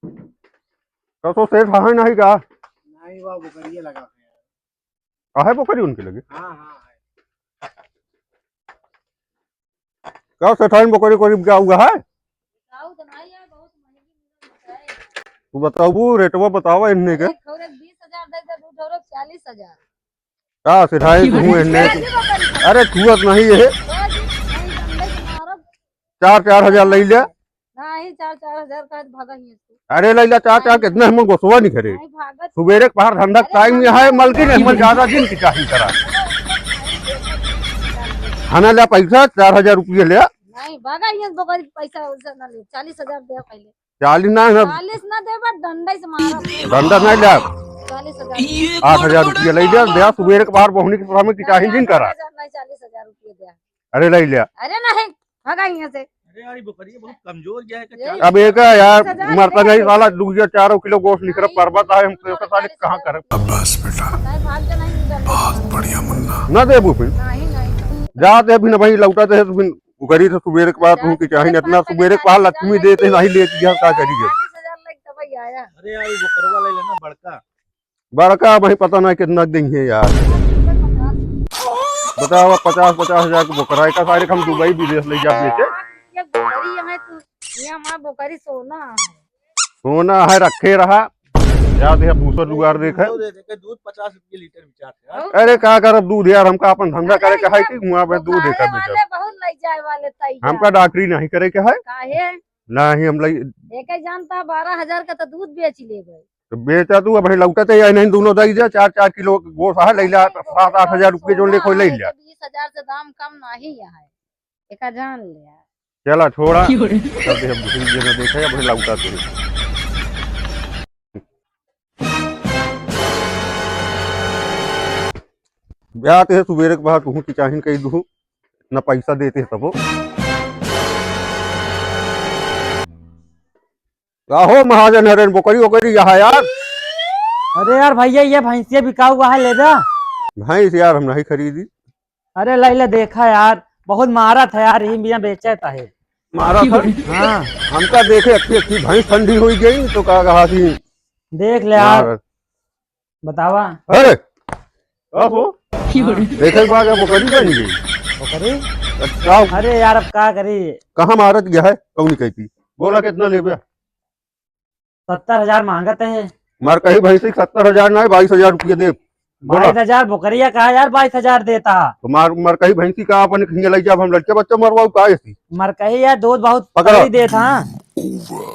तो सेठ है नहीं का? नहीं वो बुकरिया लगा है पोखरी उनके लगे? हाँ हाँ क्या सेठाइन पोखरी करीब क्या हुआ है? तू बताओ रेटवा बताओ इन्ने के। 20,000 दे दे, 40,000। क्या सेठाई तू इन्ने? अरे छुअत नहीं है। 4,000 ले लिया। नहीं 4,000 का भागा ही है। अरे ले लिया 4,000 कितना हम गोसवा नहीं करे। नहीं भागत सुबेरे के बाहर धंधा टाइम में है मलकिन हम ज्यादा दिन की चाहिए करा। खाना लिया पैसा 4,000 रुपये लिया। नहीं भागा ही है बकरी पैसा उसे ना ले 40,000 दे पहले। 40 ना 40 ना दे बस डंडा से मारा। धंधा नहीं लिया 40,000 8,000 रुपये ले लिया। दिया सुबेरे के बाहर पहुंचने के समय की चाहिए दिन करा। 40,000 रुपये दे। अरे ले लिया। अरे नहीं भागा ही से। अरे यार ये बकरी बहुत कमजोर गया है अब एक है यार मरता नहीं साला 2-4 किलो गोश्त निकल पर्वत है हम साले कहाँ करे। बस बेटा नहीं भाग के नहीं बहुत बढ़िया मुन्ना। ना दे फिर नहीं नहीं जाते भी ना भाई लौटाते है तो फिर करी तो सुबेरे के बाद तुम की चाहिए इतना सुबेरे के बाद लक्ष्मी देते नहीं लेती क्या करिए। 40,000 लग तब ही आया। अरे यार ये बकरवा ले लेना बड़का बड़का भाई पता नहीं कितना देंगे यार। बताओ 50,000 को बकरा का सारे हम दुबई विदेश ले जा बेचे। ये बोकरी है तू ये हमारा बोकरी सोना है। सोना है रखे रहा जाते है दूसरा जुगाड़ देखा। दूध 50 रुपये लीटर बेचाते हैं। अरे क्या कर दूध यार हमका अपन धंधा करे के है कि वहाँ पे दूध देखा बेचा। बहुत ले जाए वाले तैयार। हमका डॉक्टरी नहीं करे के है काहे नहीं हम लई एक ही जानता 12,000 का तो दूध बेच ले गए। तो बेचा तू अब लौटते या नहीं दोनों दई जा 4-4 किलो गोश है ले लिया 7-8 हजार रुपये जो ले कोई ले लिया। 20,000 से दाम कम नहीं है एक जान लिया। चला छोड़ा तब हम देखे अब लौटा तो ब्याते है सुबेरे के बाद कहूँ की चाहिए कही दू न पैसा देते है तब हो महाजन हरेन बोकरी वोकरी यहाँ यार। अरे यार भैया ये भैंसिया बिका हुआ है ले जा। भैंस यार हम नहीं खरीदी। अरे ले देखा यार बहुत मारा था यार यही बिना बेचा था है। मारा था हाँ हमका देखे अच्छी अच्छी भैंस ठंडी हुई गई तो कहा कि देख ले यार बतावा। अरे हो देखे बाद बोकरी बन गई बोकरी। अच्छा अरे यार अब क्या करी कहाँ मारत गया है कौन कहती बोला कितना ले 70,000 मांगत है। मार कही भैंसी 70,000 ना 22,000 रुपये दे। 22,000 बोकरिया कहा यार 22,000 देता। तो मार कही भैंसी का अपन खिंगे लग जा हम लड़के बच्चे मरवाऊ का ऐसी मर कही यार दूध बहुत पकड़ा। देता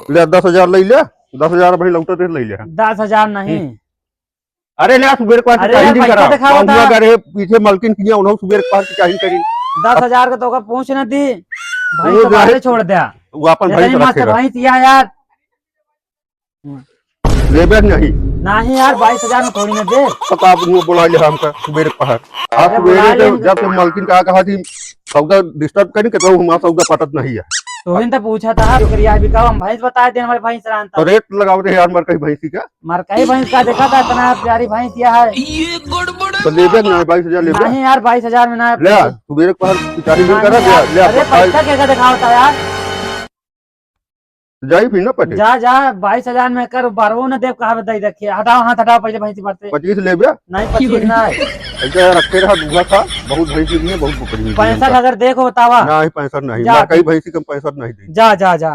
ले 10,000 ले लिया 10,000 भाई लौटा दे ले लिया 10,000 नहीं। अरे ले सुबेर के पास अरे चाहिए यार करा पैसा दिखाओ था। अगर पीछे मलकिन किया उन्होंने सुबेर के पास चाहिए करी 10,000 का तो का पूछ न दी भाई वो तो जो है- बाहर छोड़ दिया। वो अपन भैंस रखेगा भाई दिया यार लेबे नहीं नहीं यार 22,000 में थोड़ी ना दे। पता वो बुला लिया हमका सुबेर के पास आज बुला सुबेरे ले। जब से मलकिन कहा थी सौदा डिस्टर्ब करी तो हमारा सौदा पटत नहीं है तो तो पूछा था बकरिया बिकाओ हम भैंस बता दे हमारी भैंस तो रानता रेट लगाओ रे यार मर कही भैंसी का मर कही भैंस का देखा था इतना प्यारी भैंस दिया है। तो लेबे ना 22,000 लेबे नहीं यार 22,000 में ना ले सुबेरे के पास चाहिए करा नहीं ले यार, अरे पैसा क्या दिखाओ था यार जाई भी ना पटे जा 22,000 में कर बारहो न देव कहा दे रखिए हटाओ हाथ हटाओ पहले भैंसी पड़ते 25 लेबे नहीं 25 नहीं ऐसा रखे रहा दूसरा था बहुत भैंसी नहीं है बहुत बकरी नहीं 65 अगर देखो बतावा नहीं 65 नहीं जा। मैं कई भैंसी कम 65 नहीं दी जा जा जा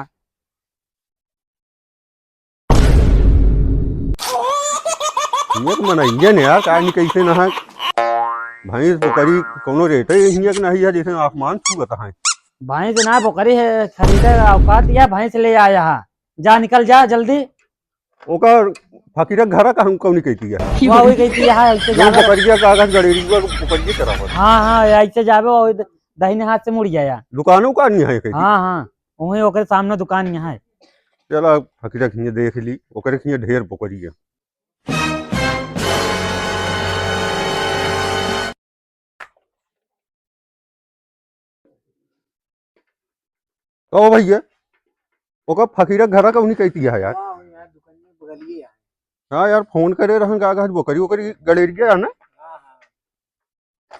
ये तो मना इंजन है यार कहानी कैसे ना है भैंस बकरी कोनो रेट है इंजन नहीं है जैसे आसमान छूता है। भैंस ना बोकरी है खरीदे औकात या भैंस ले आया जा निकल जा जल्दी। ओकर फकीर घर का हम कौन कहती है वो वही कहती है ऐसे वो जावे। बकरिया का अगर गड़ेरिया को बकरिया करा हुआ हाँ ऐसे जावे और दाहिने हाथ से मुड़ जाया। दुकानों का नहीं है कहती हाँ वही ओकरे सामने दुकान यहाँ है। चला फकीर खिंगे देख ली ओकरे खिंगे ढेर बकरिया तो भैया ओकर फकीर घर का उन्हीं कहती है यार। दुकान में बगलिए है। हाँ यार फोन करे रहन का बकरी वकरी गलेर गया है ना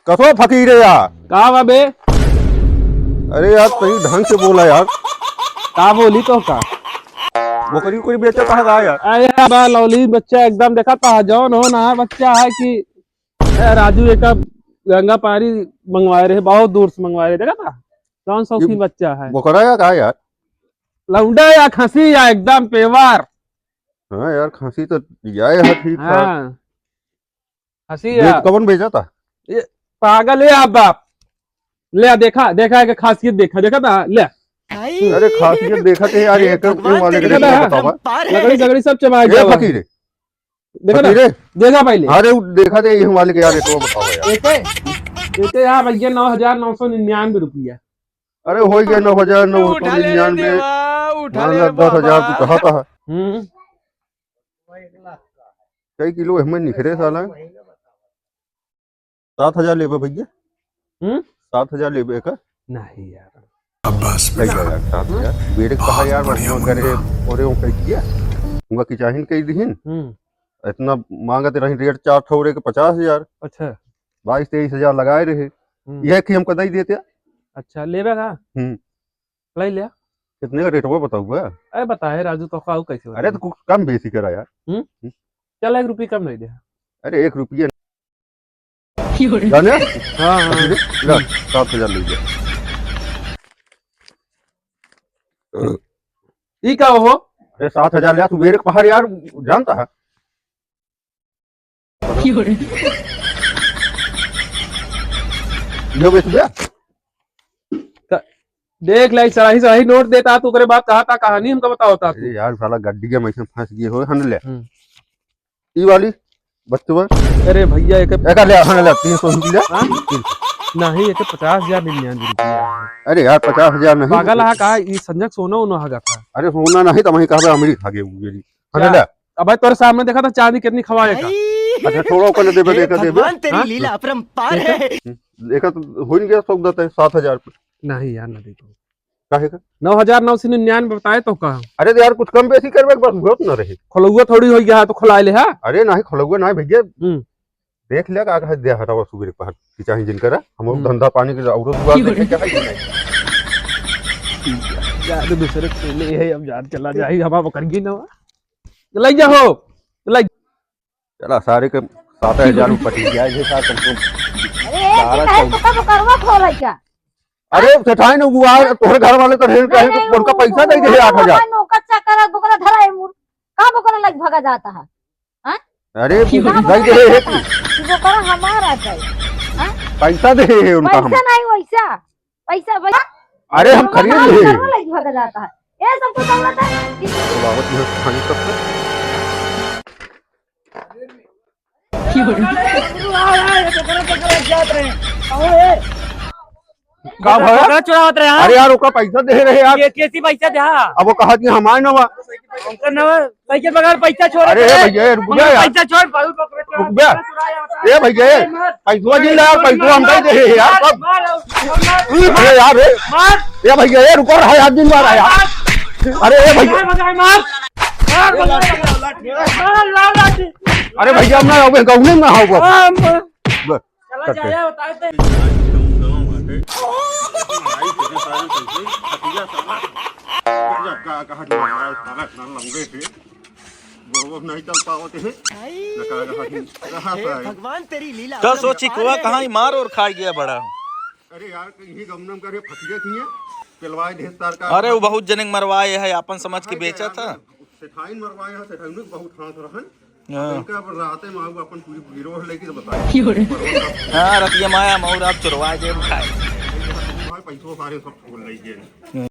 कसो फकीर है यार का बाबे अरे यार सही ढंग से बोला यार का बोली तो का बकरी कोई बेचा कहा यार? अरे बा लवली बच्चा एकदम देखा था जौन हो ना बच्चा है कि राजू एक गंगा पारी मंगवाए रहे, बहुत दूर से मंगवाए रहे, देखा था कौन सा उसकी बच्चा है? बकरा या कहा यार? लौंडा या खसी या एकदम पेवार। हाँ यार खांसी तो जाए है ठीक था। हाँ खसी या कौन बेचा था? पागल है आप बाप। ले देखा है कि खासियत देखा था ले। अरे खासियत देखा थे यार, एक वाले के बतावा लकड़ी लगड़ी सब चबा ये गया। फकीर देखा था? फकीर देखा पहले अरे देखा थे ये वाले के यार, तो बताओ यार। देते यहाँ भैया 9,999 अरे हो गया 9,999 10,000 तो कहा था। कई किलो हमें निखरे साला 7,000 लेबे भैया। 7,000 लेबे का नहीं यार। अब्बास कई बेटा यार 7,000 बेरे कहा यार बढ़िया करे और वो कह दिया उनका की चाहिन कई दिन इतना मांगा ते रही रेट 4 ठौरे के 50,000। अच्छा 22-23,000 लगाए रहे, यह कि हमको नहीं देते। अच्छा लेबे का ले लिया। कितने का रेट हुआ बताओ? अरे बताए राजू तो खाऊ कैसे अरे तो कुछ कम बेसी करा यार। चल 1 रुपये कम नहीं दे। अरे 1 रुपया जाने हाँ हाँ 7,000 ले गया। ये क्या हो? अरे 7,000 लिया तू मेरे पहाड़ यार जानता है? जो बेच गया देख ले सही नोट देता तो करे बात कहा था कहानी हमको बताओ। अरे यार साला गड्डी के मैसे फंस गए हो हन ले ई वाली बच्चों। अरे भैया एक ले हन ले 300 रुपया नहीं एक 50,099 अरे यार 50,000 नहीं पागल है कहा ये संजक सोना उनो हगा था। अरे सोना नहीं तो वही कहा अमीरी खा गए जी हन ले। अब भाई तोरे सामने देखा था चांदी कितनी खवाए का। अच्छा छोड़ो कल देबे देखा देबे तेरी लीला अपरंपार है। देखा तो हो नहीं गया सौदा है 7,000 नहीं यार नहीं तो काहे का 9,999 बताए तो कहा। अरे तो यार कुछ कम बेसी करबे बस बहुत न रहे। खोलुआ थोड़ी हो गया तो खोला ले है। अरे नहीं खोलुआ नहीं भैया देख लिया का कहा दे हटावा सुबह पहाड़ की चाहिए जिनकर हम धंधा पानी के और दुआ देखे चाहिए यार दूसरे खेले है अब यार चला जाए हवा पकड़ ना लग जा हो लग चला सारे के 7,000 रुपये पटी गया ये साथ तुमको। अरे काहे तो कब करवा खोला क्या? अरे सेठाई ने बुआ तोहरे घर वाले तो रेल कहे तो उनका पैसा नहीं दे 8,000। नौकर चाकर बकरा धरा है मुर का बकरा लग भागा जाता है। अरे नहीं दे है तू बकरा हमारा चाहिए पैसा दे है उनका हम पैसा नहीं वैसा पैसा भैया। अरे हम खरीद ले लग भागा जाता है ये सब तो दौलत है। बाबत में खानी सब का भया चुरावत रहे अरे यार उसका पैसा दे रहे यार कैसी पैसा दे अब वो कहा कि हमारे नवा पैसे बगैर पैसा छोड़ अरे भैया रुक जा यार पैसा छोड़ रुक जा ए भैया पैसा जी ला पैसा हम दे रहे यार कब अरे यार ए भैया ये रुको रहा यार दिन मारा यार अरे ए भैया अरे भैया हम ना गौने में होगा चला जाए बताते भगवान तेरी लीला तो सोची कुआ कहाँ ही मार और खा गया बड़ा। अरे यार यही गमनम करे फटिया किए पिलवाए ढेर सार का। अरे वो बहुत जने मरवाए है अपन समझ के बेचा था। सेठाइन मरवाए है सेठाइन बहुत हाथ रहन इनका राते में अपन पूरी गिरोह लेके तो बताए हाँ रतिया माया मोर आप चुरवा दे खाए पैसों सारे सब छोड़ ले गए।